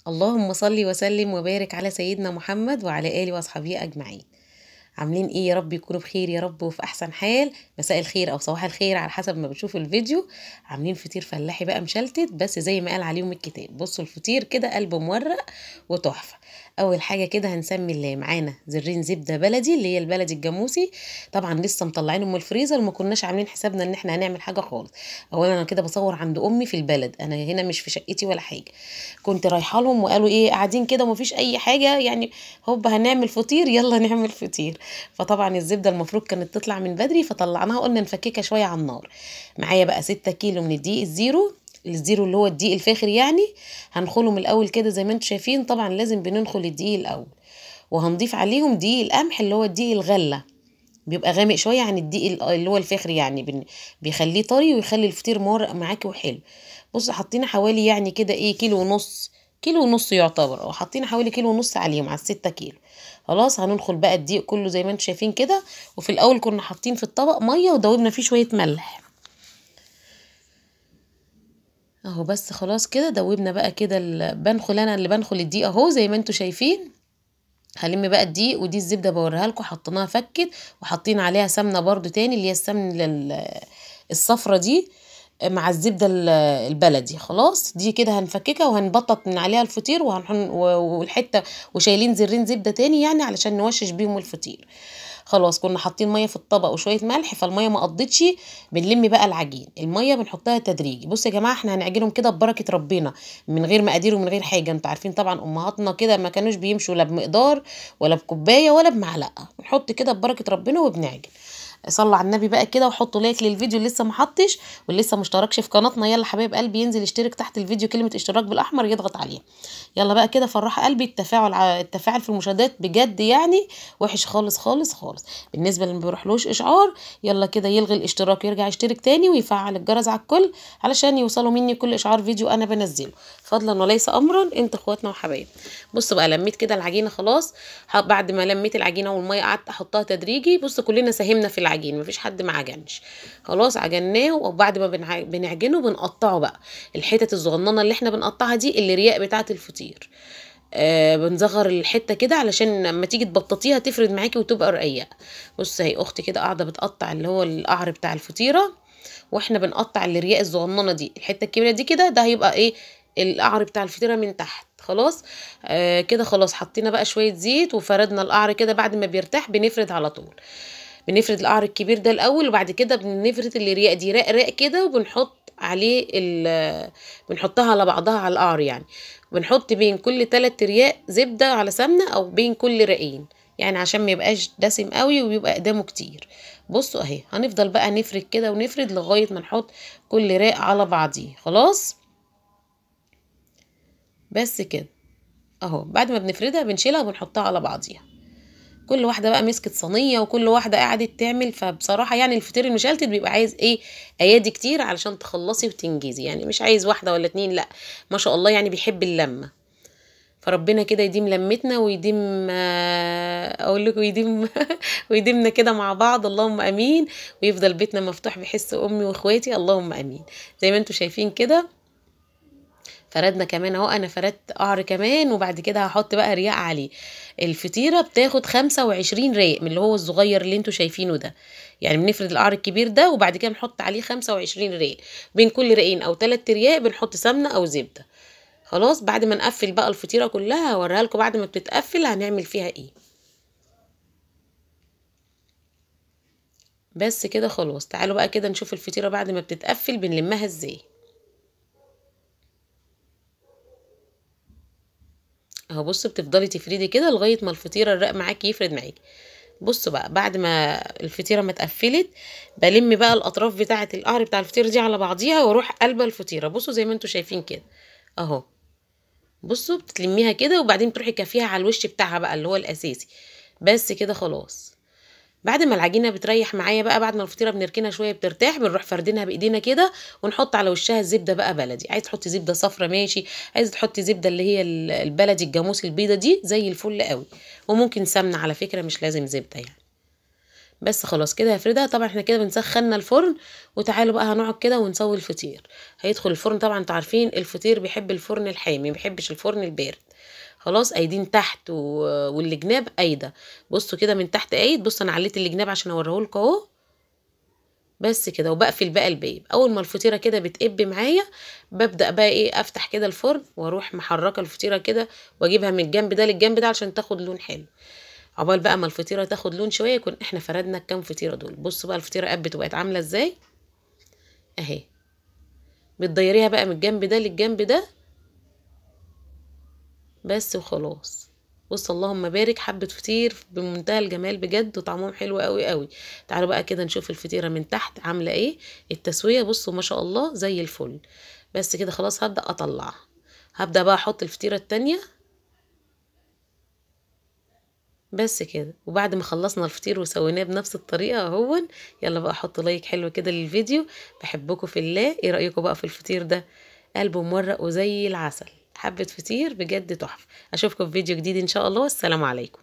اللهم صل وسلم وبارك على سيدنا محمد وعلى آله وأصحابه أجمعين. عاملين ايه؟ يا رب يكونوا بخير يا رب وفي احسن حال. مساء الخير او صباح الخير على حسب ما بتشوفوا الفيديو. عاملين فطير فلاحي بقى مشلتت، بس زي ما قال عليهم الكتاب. بصوا الفطير كده قلب مورق وتحفه. اول حاجه كده هنسمي الله. معانا زرين زبده بلدي اللي هي البلدي الجاموسي، طبعا لسه مطلعينهم من الفريزر وما كناش عاملين حسابنا ان احنا هنعمل حاجه خالص. اولا انا كده بصور عند امي في البلد، انا هنا مش في شقتي ولا حاجه. كنت رايحه لهم وقالوا ايه قاعدين كده ومفيش اي حاجه يعني، هوب هنعمل فطير، يلا نعمل فطير. فطبعا الزبده المفروض كانت تطلع من بدري فطلعناها، قلنا نفككها شويه على النار. معايا بقى 6 كيلو من الدقيق الزيرو اللي هو الدقيق الفاخر يعني. هنخله من الاول كده زي ما انتم شايفين، طبعا لازم بننخل الدقيق الاول. وهنضيف عليهم دقيق القمح اللي هو الدقيق الغله، بيبقى غامق شويه عن الدقيق اللي هو الفاخر يعني، بيخليه طري ويخلي الفطير مورق معاكي وحلو. بص حطينا حوالي يعني كده ايه كيلو ونص، كيلو ونص يعتبر، او حطينا حوالي كيلو ونص عليهم على الستة كيلو. خلاص هندخل بقى الدقيق كله زي ما انتم شايفين كده. وفي الاول كنا حاطين في الطبق ميه ودوبنا فيه شويه ملح اهو. بس خلاص كده دوبنا بقى كده بنخل انا اللي بنخل الدقيق اهو زي ما انتم شايفين. هلم بقى الدقيق، ودي الزبده بوريها لكم حطيناها فكت، وحاطين عليها سمنه برضو تاني اللي هي السمن الصفرة دي مع الزبده البلدي. خلاص دي كده هنفككها وهنبطط من عليها الفطير والحته، وشايلين زرين زبده تاني يعني علشان نوشش بيهم الفطير. خلاص كنا حاطين ميه في الطبق وشويه ملح، فالميه ما قضتش. بنلم بقى العجين، الميه بنحطها تدريجي. بصوا يا جماعه احنا هنعجنهم كده ببركه ربنا، من غير مقادير ومن غير حاجه. انتوا عارفين طبعا امهاتنا كده ما كانوش بيمشوا لا بمقدار ولا بكوبايه ولا بمعلقه، بنحط كده ببركه ربنا وبنعجن. صلوا على النبي بقى كده وحطوا لايك للفيديو اللي لسه ما حطش، واللي لسه مشتركش في قناتنا يلا حبايب قلبي ينزل يشترك تحت الفيديو كلمه اشتراك بالاحمر يضغط عليها. يلا بقى كده فرح قلبي. التفاعل في المشاهدات بجد يعني وحش خالص خالص خالص. بالنسبه اللي ما بيروحلوش اشعار، يلا كده يلغي الاشتراك ويرجع يشترك تاني ويفعل الجرس على الكل علشان يوصلوا مني كل اشعار فيديو انا بنزله، فضلا وليس امرا. انت اخواتنا وحبايب. بصوا بقى لميت كده العجينه خلاص. بعد ما لميت العجينه والميه قعدت احطها تدريجي. بصوا كلنا ساهمنا في العجين، مفيش حد ما عجنش. خلاص عجناه، وبعد ما بنعجنه بنقطعه بقى. الحتت الصغننه اللي احنا بنقطعها دي اللي رياء بتاعه الفطير. بنصغر الحته كده علشان لما تيجي تبططيها تفرد معاكي وتبقى رقيقه. بص اهي اختي كده قاعده بتقطع اللي هو القعر بتاع الفطيره، واحنا بنقطع الرياء الصغننه دي، الحته الكبيره دي كده، ده هيبقى ايه القعر بتاع الفطيره من تحت. خلاص كده خلاص حطينا بقى شويه زيت وفردنا القعر كده. بعد ما بيرتاح بنفرد على طول. بنفرد القعر الكبير ده الاول، وبعد كده بنفرد الرياء دي راق راق كده، وبنحط عليه بنحطها على بعضها على القعر يعني. بنحط بين كل 3 رياء زبده على سمنه، او بين كل رقين يعني عشان ما يبقاش دسم قوي ويبقى قدامه كتير. بصوا اهي هنفضل بقى نفرد كده ونفرد لغايه ما نحط كل راق على بعضيه. خلاص بس كده اهو. بعد ما بنفردها بنشيلها وبنحطها على بعضيها. كل واحده بقى مسكت صينيه وكل واحده قعدت تعمل. فبصراحه يعني الفطير المشلتت بيبقى عايز ايه ايادي كتير علشان تخلصي وتنجزي يعني، مش عايز واحده ولا 2 لا، ما شاء الله يعني بيحب اللمه. فربنا كده يديم لمتنا ويديم اقول لكم يديم ويديمنا كده مع بعض، اللهم امين. ويفضل بيتنا مفتوح بحس امي واخواتي، اللهم امين. زي ما انتم شايفين كده فردنا كمان اهو. انا فردت قعر كمان، وبعد كده هحط بقى رياء عليه. الفطيره بتاخد 25 ريق من اللي هو الصغير اللي انتوا شايفينه ده يعني. بنفرد القعر الكبير ده وبعد كده نحط عليه 25 ريق، بين كل ريقين او 3 رياق بنحط سمنه او زبده. خلاص بعد ما نقفل بقى الفطيره كلها هوريها لكم بعد ما بتتقفل هنعمل فيها ايه. بس كده خلاص. تعالوا بقى كده نشوف الفطيره بعد ما بتتقفل بنلمها ازاي. اهو بصوا بتفضلي تفردي كده لغايه ما الفطيره الرق معاكي يفرد معاكي. بصوا بقى بعد ما الفطيره ما اتقفلت بلم بقى الاطراف بتاعه القعر بتاع الفطيره دي على بعضيها واروح قلبه الفطيره. بصوا زي ما انتوا شايفين كده اهو. بصوا بتلميها كده وبعدين تروحي كافيها على الوش بتاعها بقى اللي هو الاساسي. بس كده خلاص. بعد ما العجينه بتريح معايا بقى، بعد ما الفطيره بنركنها شويه بترتاح، بنروح فردينها بايدينا كده ونحط على وشها الزبده بقى بلدي. عايز تحطي زبده صفرا ماشي، عايز تحطي زبده اللي هي البلدي الجاموس البيضه دي زي الفل قوي. وممكن سمنه على فكره، مش لازم زبده يعني. بس خلاص كده هفردها. طبعا احنا كده بنسخنا الفرن، وتعالوا بقى هنقعد كده ونسوي الفطير. هيدخل الفرن. طبعا انتوا عارفين الفطير بيحب الفرن الحامي، ما بيحبش الفرن البارد. خلاص قايدين تحت والجناب قايده. بصوا كده من تحت قايد. بصوا انا عليت الجناب عشان اوريهولكوا اهو. بس كده، وبقفل بقى الباب. اول ما الفطيره كده بتقب معايا ببدا بقى ايه، افتح كده الفرن واروح محركه الفطيره كده، واجيبها من الجنب ده للجنب ده عشان تاخد لون حلو. عقبال بقى ما الفطيره تاخد لون شويه يكون احنا فردنا الكام فطيره دول. بصوا بقى الفطيره قبت وبقت عامله ازاي اهي. بتضيريها بقى من الجنب ده للجنب ده بس وخلاص. بص اللهم بارك، حبه فطير بمنتهى الجمال بجد، وطعمهم حلو قوي قوي. تعالوا بقى كده نشوف الفطيره من تحت عامله ايه التسويه. بصوا ما شاء الله زي الفل. بس كده خلاص هبدا اطلعها. هبدا بقى احط الفطيره التانية. بس كده، وبعد ما خلصنا الفطير وسويناه بنفس الطريقه اهون. يلا بقى حطوا لايك حلو كده للفيديو. بحبكم في الله. ايه رايكم بقى في الفطير ده؟ قلبه مورق وزي العسل. حبه فطير بجد تحفه. اشوفكم في فيديو جديد ان شاء الله، والسلام عليكم.